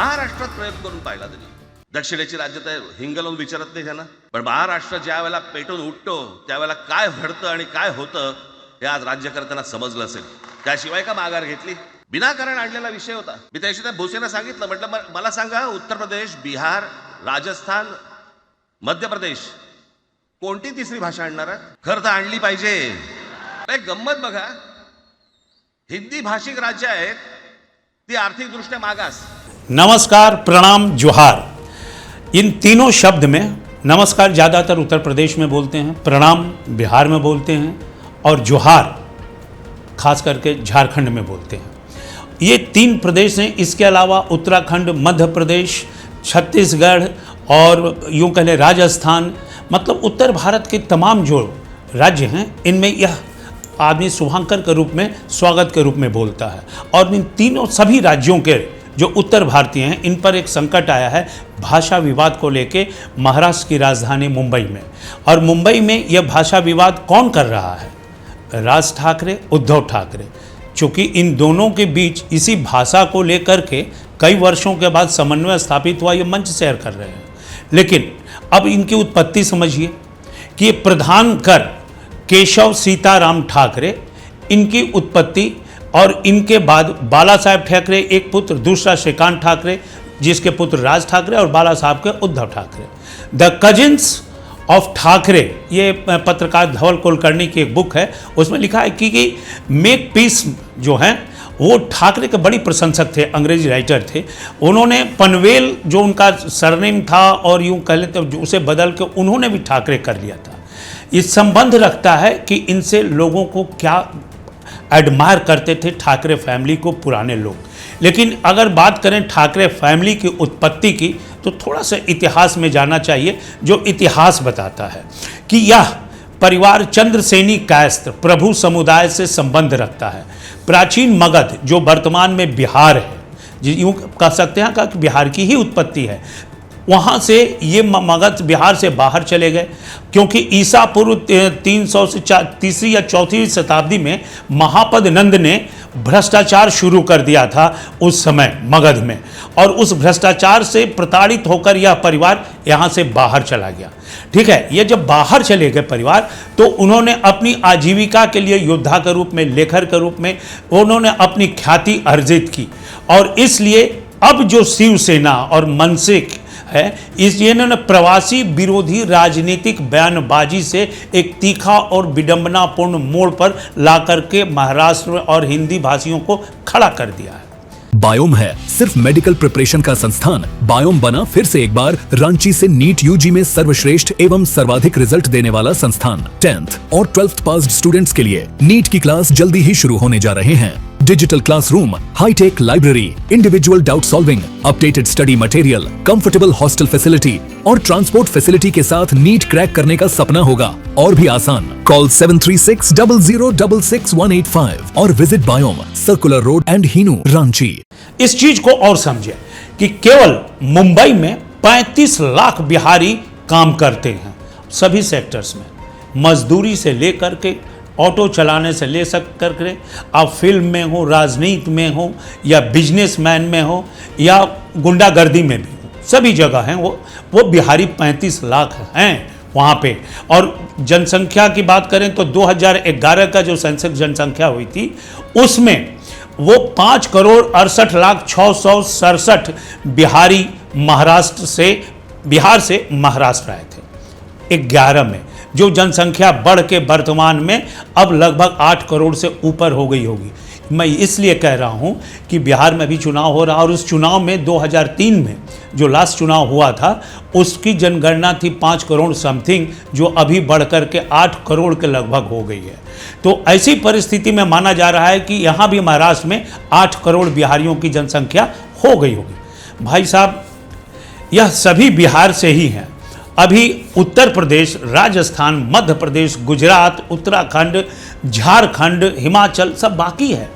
महाराष्ट्रात प्रयोग करून पाहिला तरी दक्षिणेची राज्य तर हिंग लावून विचारत नाही त्यांना, पण महाराष्ट्र ज्या वेळेला पेटून उठतो त्यावेळेला काय घडतं आणि काय होतं हे आज राज्यकर्त्यांना समजलं असेल. त्याशिवाय का माघार घेतली? विनाकारण आणलेला विषय होता. मी त्याशी त्या भोसेना सांगितलं, म्हटलं मला सांगा उत्तर प्रदेश, बिहार, राजस्थान, मध्य प्रदेश कोणती तिसरी भाषा आणणार आहे? खरं तर आणली पाहिजे. एक गंमत बघा, हिंदी भाषिक राज्य आहेत ती आर्थिक दृष्ट्या मागास. नमस्कार, प्रणाम, जोहार, इन तीनों शब्द में नमस्कार ज़्यादातर उत्तर प्रदेश में बोलते हैं, प्रणाम बिहार में बोलते हैं और जोहार खास करके झारखंड में बोलते हैं. ये तीन प्रदेश हैं. इसके अलावा उत्तराखंड, मध्य प्रदेश, छत्तीसगढ़ और यूँ कह लें राजस्थान, मतलब उत्तर भारत के तमाम जो राज्य हैं इनमें यह आदमी शुभांकर के रूप में, स्वागत के रूप में बोलता है. और इन तीनों सभी राज्यों के जो उत्तर भारतीय हैं इन पर एक संकट आया है भाषा विवाद को लेके महाराष्ट्र की राजधानी मुंबई में. और मुंबई में यह भाषा विवाद कौन कर रहा है? राज ठाकरे, उद्धव ठाकरे. चूँकि इन दोनों के बीच इसी भाषा को लेकर के कई वर्षों के बाद समन्वय स्थापित हुआ, ये मंच शेयर कर रहे हैं. लेकिन अब इनकी उत्पत्ति समझिए कि ये प्रधान कर केशव सीताराम ठाकरे, इनकी उत्पत्ति, और इनके बाद बाला साहेब ठाकरे एक पुत्र, दूसरा श्रीकांत ठाकरे जिसके पुत्र राज ठाकरे, और बाला साहब के Uddhav Thackeray. The cousins of Thackeray, ये पत्रकार धवल कुलकर्णी की एक बुक है, उसमें लिखा है कि मेक पीस जो हैं वो ठाकरे के बड़ी प्रशंसक थे, अंग्रेजी राइटर थे. उन्होंने पनवेल जो उनका सरनेम था और यूँ कह लेते तो उसे बदल के उन्होंने भी ठाकरे कर लिया था. ये संबंध रखता है कि इनसे लोगों को क्या एडमायर करते थे ठाकरे फैमिली को पुराने लोग. लेकिन अगर बात करें ठाकरे फैमिली की उत्पत्ति की तो थोड़ा सा इतिहास में जाना चाहिए, जो इतिहास बताता है कि यह परिवार चंद्रसेनी कायस्थ प्रभु समुदाय से संबंध रखता है. प्राचीन मगध जो वर्तमान में बिहार है, यूँ कह सकते हैं कि बिहार की ही उत्पत्ति है, वहाँ से ये मगध बिहार से बाहर चले गए क्योंकि ईसा पूर्व 300 से तीसरी या चौथी शताब्दी में महापद नंद ने भ्रष्टाचार शुरू कर दिया था उस समय मगध में, और उस भ्रष्टाचार से प्रताड़ित होकर यह परिवार यहाँ से बाहर चला गया. ठीक है, ये जब बाहर चले गए परिवार तो उन्होंने अपनी आजीविका के लिए योद्धा के रूप में, लेखक के रूप में उन्होंने अपनी ख्याति अर्जित की. और इसलिए अब जो शिवसेना और मनसे है, इसलिए इन्होंने प्रवासी विरोधी राजनीतिक बयानबाजी से एक तीखा और विडंबनापूर्ण मोड़ पर ला करके महाराष्ट्र और हिंदी भाषियों को खड़ा कर दिया है. बायोम है सिर्फ मेडिकल प्रिपरेशन का संस्थान. बायोम बना फिर से एक बार रांची से नीट यूजी में सर्वश्रेष्ठ एवं सर्वाधिक रिजल्ट देने वाला संस्थान. 10th और 12th पास्ड स्टूडेंट्स के लिए नीट की क्लास जल्दी ही शुरू होने जा रहे हैं. Digital classroom, hitech library, individual doubt solving, updated study material, comfortable hostel facility और ट्रांसपोर्ट फैसिलिटी के साथ नीट क्रैक करने का सपना होगा और भी आसान. कॉल 7360066185 और visit Biome, circular road and Hinoo, Ranchi. इस चीज को और समझे कि केवल मुंबई में 35 लाख बिहारी काम करते हैं सभी सेक्टर्स में, मजदूरी से लेकर के ऑटो चलाने से ले करके आप फिल्म में हो, राजनीति में हो, या बिजनेसमैन में हो, या गुंडागर्दी में भी हो, सभी जगह हैं वो बिहारी 35 लाख हैं वहाँ पे. और जनसंख्या की बात करें तो 2011 का जो सेंसस जनसंख्या हुई थी उसमें वो 5,68,06,67 बिहारी बिहार से महाराष्ट्र आए थे 11 में, जो जनसंख्या बढ़ के वर्तमान में अब लगभग 8 करोड़ से ऊपर हो गई होगी. मैं इसलिए कह रहा हूं कि बिहार में भी चुनाव हो रहा, और उस चुनाव में 2003 में जो लास्ट चुनाव हुआ था उसकी जनगणना थी 5 करोड़ समथिंग, जो अभी बढ़ कर के 8 करोड़ के लगभग हो गई है. तो ऐसी परिस्थिति में माना जा रहा है कि यहाँ भी महाराष्ट्र में 8 करोड़ बिहारियों की जनसंख्या हो गई होगी. भाई साहब, यह सभी बिहार से ही हैं. अभी उत्तर प्रदेश, राजस्थान, मध्य प्रदेश, गुजरात, उत्तराखंड, झारखंड, हिमाचल सब बाकी है.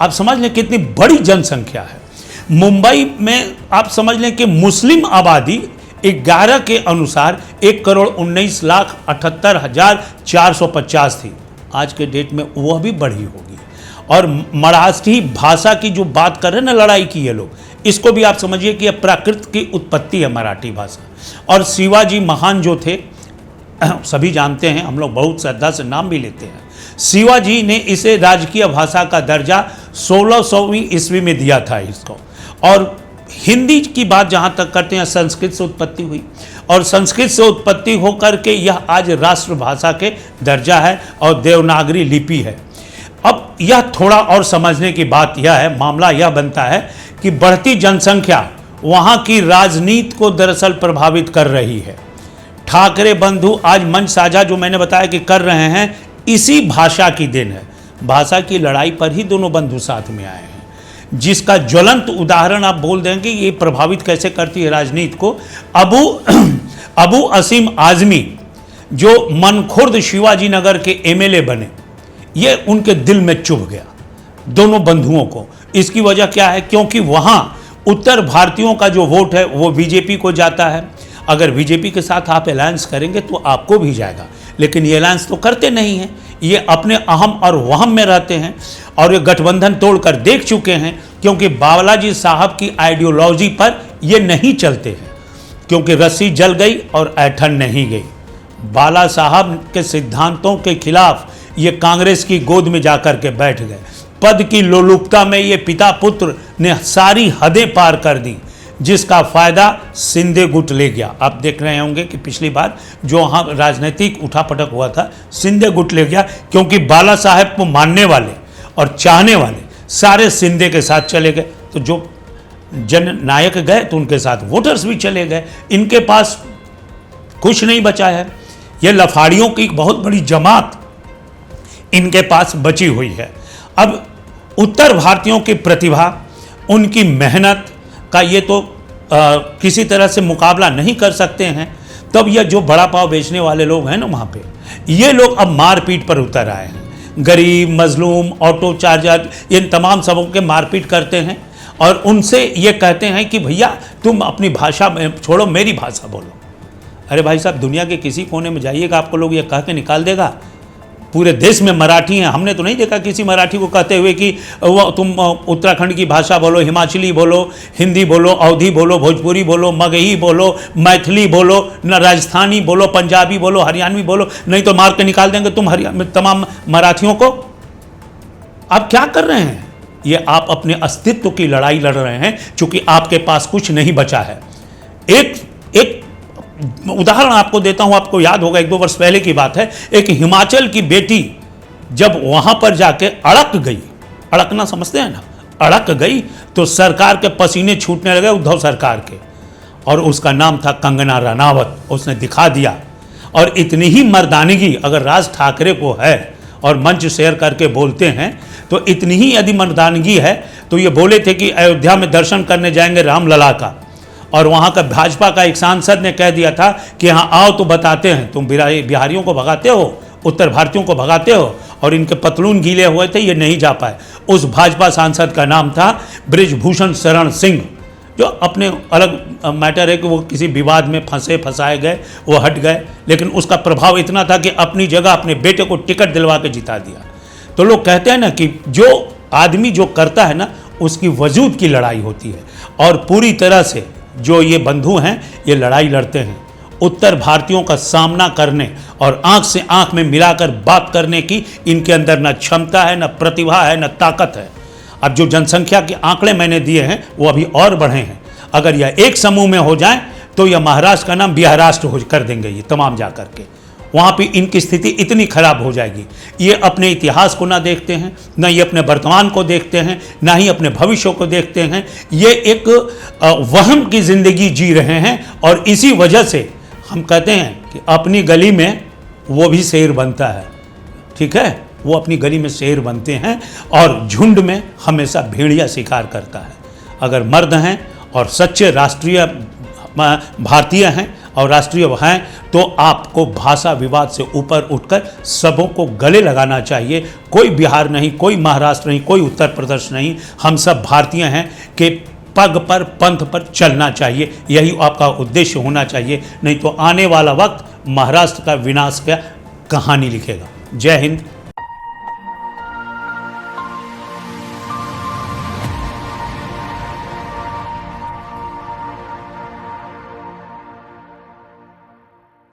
आप समझ लें कितनी बड़ी जनसंख्या है. मुंबई में आप समझ लें कि मुस्लिम आबादी 11 के अनुसार 1,19,78,450 थी. आज के डेट में वह भी बढ़ी होगी. और मराठी भाषा की जो बात कर रहे हैं ना, लड़ाई की ये लोग, इसको भी आप समझिए कि यह प्राकृत की उत्पत्ति है मराठी भाषा। और शिवाजी महान जो थे, सभी जानते हैं, हम लोग बहुत श्रद्धा से नाम भी लेते हैं, शिवाजी ने इसे राजकीय भाषा का दर्जा 1600वीं ईस्वी में दिया था इसको। और हिंदी की बात जहाँ तक करते हैं, संस्कृत से उत्पत्ति हुई और संस्कृत से उत्पत्ति होकर के यह आज राष्ट्रभाषा के दर्जा है और देवनागरी लिपि है। अब यह थोड़ा और समझने की बात यह है, मामला यह बनता है कि बढ़ती जनसंख्या वहाँ की राजनीति को दरअसल प्रभावित कर रही है। ठाकरे बंधु आज मंच साझा जो मैंने बताया कि कर रहे हैं, इसी भाषा की देन है। भाषा की लड़ाई पर ही दोनों बंधु साथ में आए हैं, जिसका ज्वलंत उदाहरण आप बोल देंगे ये प्रभावित कैसे करती है राजनीति को। अबू असीम आजमी जो मनखुर्द शिवाजी नगर के एमएलए बने, ये उनके दिल में चुभ गया दोनों बंधुओं को। इसकी वजह क्या है? क्योंकि वहाँ उत्तर भारतीयों का जो वोट है वो बीजेपी को जाता है। अगर बीजेपी के साथ आप अलायंस करेंगे तो आपको भी जाएगा, लेकिन ये अलायंस तो करते नहीं हैं, ये अपने अहम और वहम में रहते हैं और ये गठबंधन तोड़कर देख चुके हैं। क्योंकि बालाजी साहब की आइडियोलॉजी पर ये नहीं चलते हैं, क्योंकि रस्सी जल गई और ऐठन नहीं गई। बाला साहब के सिद्धांतों के खिलाफ ये कांग्रेस की गोद में जाकर के बैठ गए। पद की लोलुपता में ये पिता पुत्र ने सारी हदें पार कर दी, जिसका फायदा सिंधे गुट ले गया। आप देख रहे होंगे कि पिछली बार जो वहाँ राजनीतिक उठापटक हुआ था, सिंधे गुट ले गया, क्योंकि बाला साहब को मानने वाले और चाहने वाले सारे सिंधे के साथ चले गए। तो जो जन नायक गए तो उनके साथ वोटर्स भी चले गए। इनके पास कुछ नहीं बचा है। ये लफाड़ियों की बहुत बड़ी जमात इनके पास बची हुई है। अब उत्तर भारतीयों की प्रतिभा, उनकी मेहनत का ये तो किसी तरह से मुकाबला नहीं कर सकते हैं। तब यह जो बड़ा पाव बेचने वाले लोग हैं ना वहाँ पे, ये लोग अब मारपीट पर उतर आए हैं। गरीब, मजलूम, ऑटो चार्जर, इन तमाम सबों के मारपीट करते हैं और उनसे ये कहते हैं कि भैया तुम अपनी भाषा में छोड़ो, मेरी भाषा बोलो। अरे भाई साहब, दुनिया के किसी कोने में जाइएगा, आपको लोग ये कह के निकाल देगा पूरे देश में मराठी हैं। हमने तो नहीं देखा किसी मराठी को कहते हुए कि वो तुम उत्तराखंड की भाषा बोलो, हिमाचली बोलो, हिंदी बोलो, अवधी बोलो, भोजपुरी बोलो, मगही बोलो, मैथिली बोलो, न राजस्थानी बोलो, पंजाबी बोलो, हरियाणवी बोलो, नहीं तो मार के निकाल देंगे तुम हरियाणा तमाम मराठियों को। आप क्या कर रहे हैं? ये आप अपने अस्तित्व की लड़ाई लड़ रहे हैं, चूंकि आपके पास कुछ नहीं बचा है। एक उदाहरण आपको देता हूं, आपको याद होगा 1-2 वर्ष पहले की बात है। एक हिमाचल की बेटी जब वहां पर जाके अड़क गई, अड़कना समझते हैं ना, अड़क गई तो सरकार के पसीने छूटने लगे, उद्धव सरकार के, और उसका नाम था कंगना रनावत। उसने दिखा दिया। और इतनी ही मर्दानगी अगर राज ठाकरे को है और मंच शेयर करके बोलते हैं, तो इतनी ही यदि मर्दानगी है तो ये बोले थे कि अयोध्या में दर्शन करने जाएंगे रामलला का, और वहाँ का भाजपा का एक सांसद ने कह दिया था कि हाँ आओ तो बताते हैं, तुम बिहारियों को भगाते हो, उत्तर भारतीयों को भगाते हो, और इनके पतलून गीले हुए थे, ये नहीं जा पाए। उस भाजपा सांसद का नाम था बृजभूषण शरण सिंह, जो अपने अलग मैटर है कि वो किसी विवाद में फंसाए गए, वो हट गए, लेकिन उसका प्रभाव इतना था कि अपनी जगह अपने बेटे को टिकट दिलवा के जिता दिया। तो लोग कहते हैं ना कि जो आदमी जो करता है ना, उसकी वजूद की लड़ाई होती है। और पूरी तरह से जो ये बंधु हैं, ये लड़ाई लड़ते हैं उत्तर भारतीयों का सामना करने और आंख से आंख में मिलाकर बात करने की इनके अंदर न क्षमता है, न प्रतिभा है, न ताकत है। अब जो जनसंख्या के आंकड़े मैंने दिए हैं वो अभी और बढ़े हैं। अगर यह एक समूह में हो जाए तो यह महाराष्ट्र का नाम बिहाराष्ट्र हो कर देंगे ये तमाम जा करके। वहाँ पे इनकी स्थिति इतनी खराब हो जाएगी। ये अपने इतिहास को ना देखते हैं, ना ये अपने वर्तमान को देखते हैं, ना ही अपने भविष्य को देखते हैं। ये एक वहम की जिंदगी जी रहे हैं और इसी वजह से हम कहते हैं कि अपनी गली में वो भी शेर बनता है। ठीक है, वो अपनी गली में शेर बनते हैं और झुंड में हमेशा भेड़िया शिकार करता है। अगर मर्द हैं और सच्चे राष्ट्रीय भारतीय हैं और राष्ट्रीय हैं तो आपको भाषा विवाद से ऊपर उठकर सबों को गले लगाना चाहिए। कोई बिहार नहीं, कोई महाराष्ट्र नहीं, कोई उत्तर प्रदेश नहीं, हम सब भारतीय हैं कि पग पर पंथ पर चलना चाहिए। यही आपका उद्देश्य होना चाहिए, नहीं तो आने वाला वक्त महाराष्ट्र का विनाश का कहानी लिखेगा। जय हिंद,